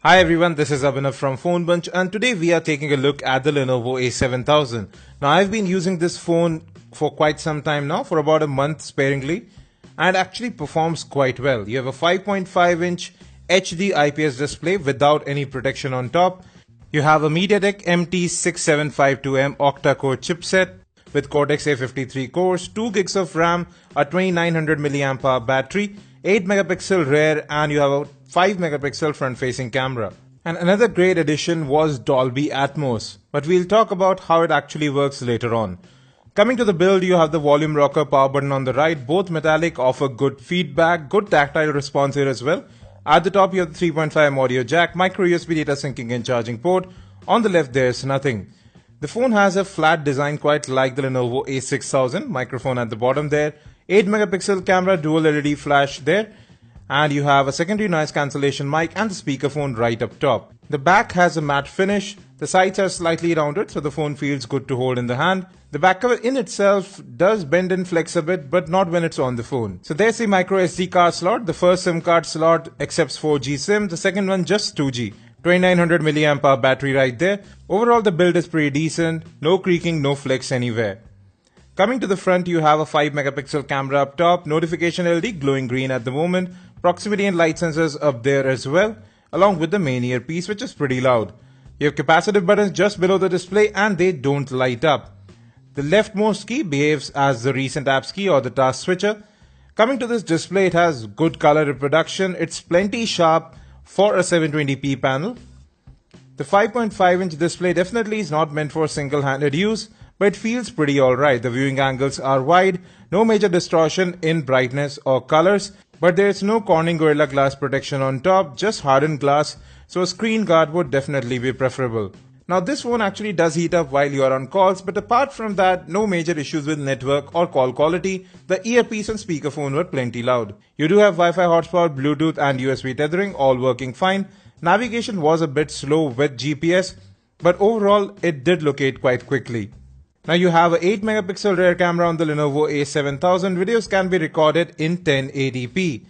Hi everyone, this is Abhinav from Phone Bunch and today we are taking a look at the Lenovo a7000. Now I've been using this phone for quite some time now, for about a month sparingly, and it actually performs quite well. You have a 5.5-inch HD IPS display without any protection on top. You have a MediaTek MT6752M octa-core chipset with Cortex A53 cores, 2 gigs of RAM, a 2900 mAh battery, 8 megapixel rear, and you have a 5 megapixel front facing camera. And another great addition was Dolby Atmos, but we'll talk about how it actually works later on. Coming to the build, you have the volume rocker power button on the right, both metallic, offer good feedback, good tactile response here as well. At the top you have the 3.5 audio jack, micro USB data syncing and charging port. On the left there's nothing. The phone has a flat design quite like the Lenovo a6000, microphone at the bottom there, 8 megapixel camera, dual LED flash there, and you have a secondary noise cancellation mic and the speakerphone right up top. The back has a matte finish, the sides are slightly rounded so the phone feels good to hold in the hand. The back cover in itself does bend and flex a bit, but not when it's on the phone. So there's the micro SD card slot. The first SIM card slot accepts 4G SIM, the second one just 2G. 2900 mAh battery right there. Overall the build is pretty decent, no creaking, no flex anywhere. Coming to the front, you have a 5 megapixel camera up top, notification LED glowing green at the moment, proximity and light sensors up there as well, along with the main earpiece which is pretty loud. You have capacitive buttons just below the display and they don't light up. The leftmost key behaves as the recent apps key or the task switcher. Coming to this display, it has good color reproduction, it's plenty sharp for a 720p panel. The 5.5-inch display definitely is not meant for single-handed use, but it feels pretty alright. The viewing angles are wide, no major distortion in brightness or colors, but there is no Corning Gorilla Glass protection on top, just hardened glass, so a screen guard would definitely be preferable. Now this phone actually does heat up while you are on calls, but apart from that, no major issues with network or call quality. The earpiece and speakerphone were plenty loud. You do have Wi-Fi hotspot, Bluetooth and USB tethering, all working fine. Navigation was a bit slow with GPS, but overall it did locate quite quickly. Now you have a 8 megapixel rear camera on the Lenovo a7000. Videos can be recorded in 1080p.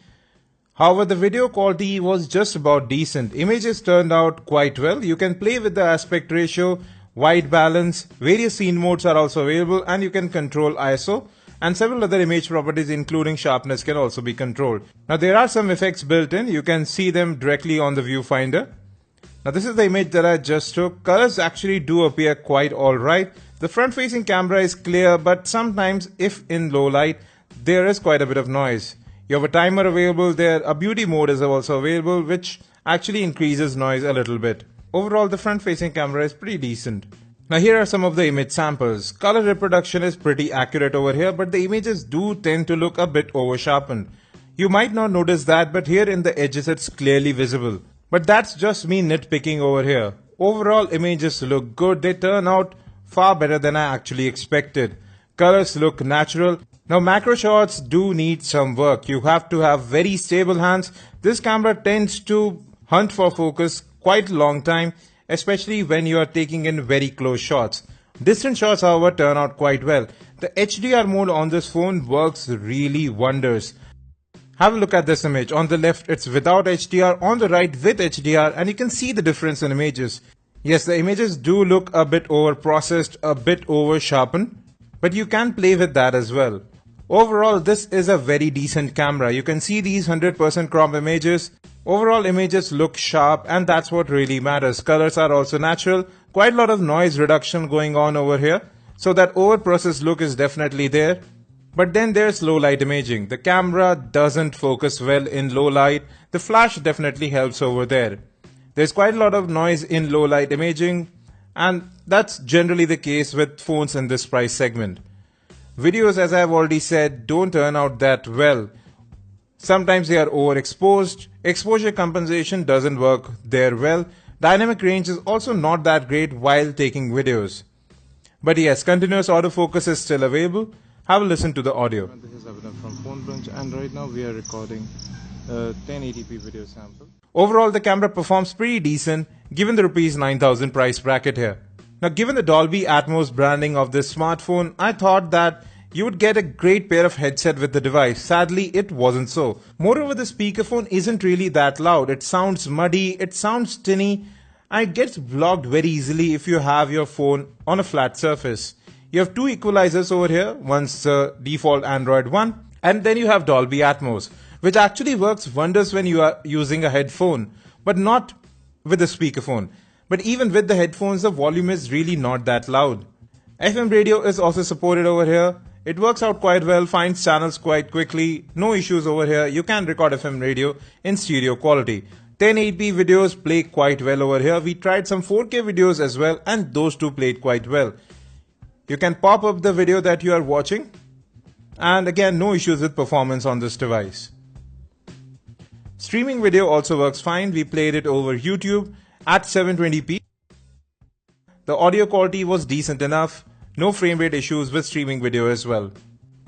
However, the video quality was just about decent. Images turned out quite well. You can play with the aspect ratio, white balance, various scene modes are also available, and you can control ISO, and several other image properties including sharpness can also be controlled. Now there are some effects built in. You can see them directly on the viewfinder. Now this is the image that I just took. Colors actually do appear quite alright. The front facing camera is clear, but sometimes if in low light, there is quite a bit of noise. You have a timer available there, a beauty mode is also available which actually increases noise a little bit. Overall the front facing camera is pretty decent. Now here are some of the image samples. Color reproduction is pretty accurate over here, but the images do tend to look a bit over sharpened. You might not notice that, but here in the edges it's clearly visible. But that's just me nitpicking over here. Overall images look good, they turn out far better than I actually expected. Colors look natural. Now macro shots do need some work. You have to have very stable hands. This camera tends to hunt for focus quite a long time, especially when you are taking in very close shots. Distant shots however turn out quite well. The HDR mode on this phone works really wonders. Have a look at this image. On the left it's without HDR, on the right with HDR, and you can see the difference in images. Yes, the images do look a bit over processed, a bit over sharpened, but you can play with that as well. Overall, this is a very decent camera. You can see these 100% crop images. Overall images look sharp and that's what really matters. Colors are also natural. Quite a lot of noise reduction going on over here. So that over-processed look is definitely there. But then there's low light imaging. The camera doesn't focus well in low light. The flash definitely helps over there. There's quite a lot of noise in low light imaging, and that's generally the case with phones in this price segment. Videos, as I've already said, don't turn out that well. Sometimes they are overexposed. Exposure compensation doesn't work there well. Dynamic range is also not that great while taking videos. But yes, continuous autofocus is still available. Have a listen to the audio. This is Abhinav from Phone Bunch, and right now we are recording a 1080p video sample. Overall, the camera performs pretty decent given the Rs 9000 price bracket here. Now, given the Dolby Atmos branding of this smartphone, I thought that you would get a great pair of headset with the device. Sadly, it wasn't so. Moreover, the speakerphone isn't really that loud. It sounds muddy, it sounds tinny, and it gets blocked very easily if you have your phone on a flat surface. You have two equalizers over here. One's the default Android one, and then you have Dolby Atmos, which actually works wonders when you are using a headphone, but not with a speakerphone. But even with the headphones, the volume is really not that loud. FM radio is also supported over here. It works out quite well, finds channels quite quickly, no issues over here. You can record FM radio in stereo quality. 1080p videos play quite well over here. We tried some 4K videos as well, and those two played quite well. You can pop up the video that you are watching, and again, no issues with performance on this device. Streaming video also works fine. We played it over YouTube at 720p. The audio quality was decent enough. No frame rate issues with streaming video as well.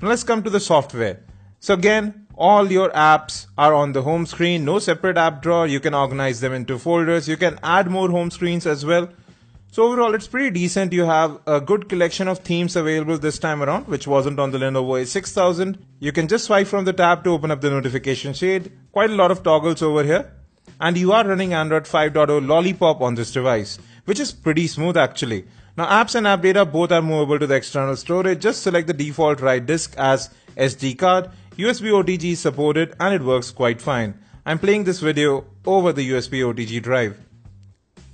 Now let's come to the software. So again, all your apps are on the home screen. No separate app drawer. You can organize them into folders. You can add more home screens as well. So overall, it's pretty decent. You have a good collection of themes available this time around, which wasn't on the Lenovo a6000. You can just swipe from the tab to open up the notification shade. Quite a lot of toggles over here. And you are running Android 5.0 Lollipop on this device, which is pretty smooth actually. Now apps and app data both are movable to the external storage. Just select the default write disk as SD card. USB OTG is supported and it works quite fine. I'm playing this video over the USB OTG drive.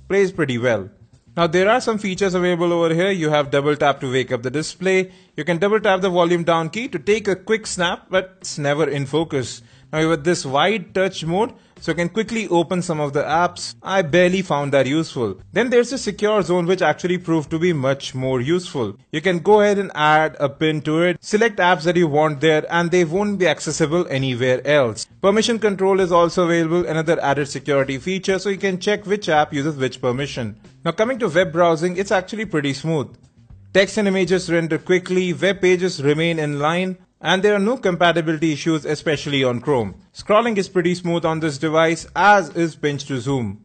Plays pretty well. Now there are some features available over here. You have double tap to wake up the display. You can double tap the volume down key to take a quick snap, but it's never in focus. Now with this wide touch mode, so you can quickly open some of the apps. I barely found that useful. Then there's the secure zone, which actually proved to be much more useful. You can go ahead and add a pin to it, select apps that you want there, and they won't be accessible anywhere else. Permission control is also available, another added security feature, so you can check which app uses which permission. Now coming to web browsing, it's actually pretty smooth. Text and images render quickly, web pages remain in line, and there are no compatibility issues, especially on Chrome. Scrolling is pretty smooth on this device, as is pinch to zoom.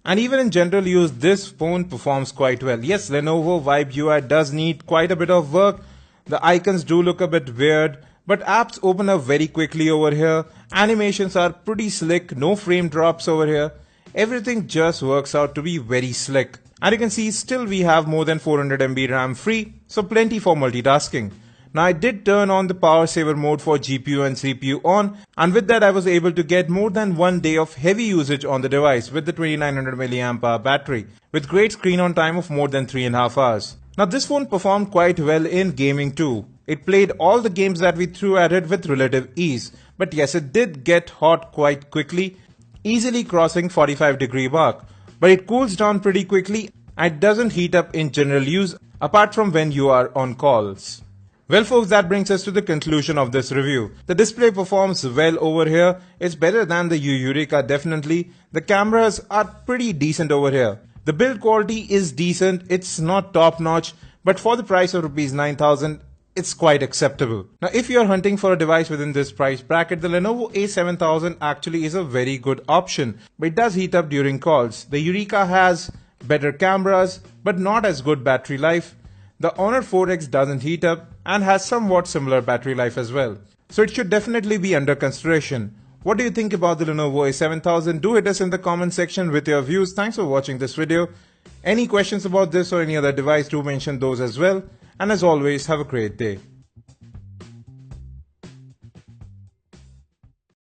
And even in general use, this phone performs quite well. Yes, Lenovo Vibe UI does need quite a bit of work. The icons do look a bit weird, but apps open up very quickly over here. Animations are pretty slick, no frame drops over here. Everything just works out to be very slick. And you can see still we have more than 400 MB RAM free, so plenty for multitasking. Now I did turn on the power saver mode for GPU and CPU on, and with that I was able to get more than 1 day of heavy usage on the device with the 2900 mAh battery, with great screen on time of more than 3.5 hours. Now this phone performed quite well in gaming too. It played all the games that we threw at it with relative ease, but yes, it did get hot quite quickly, easily crossing 45-degree mark. But it cools down pretty quickly and it doesn't heat up in general use apart from when you are on calls. Well folks, that brings us to the conclusion of this review. The display performs well over here. It's better than the Eureka definitely. The cameras are pretty decent over here. The build quality is decent. It's not top notch, but for the price of Rs 9,000, it's quite acceptable. Now if you're hunting for a device within this price bracket, the Lenovo a7000 actually is a very good option, but it does heat up during calls. The Eureka has better cameras, but not as good battery life. The Honor 4X doesn't heat up and has somewhat similar battery life as well. So it should definitely be under consideration. What do you think about the Lenovo a7000? Do hit us in the comment section with your views. Thanks for watching this video. Any questions about this or any other device, do mention those as well. And as always, have a great day.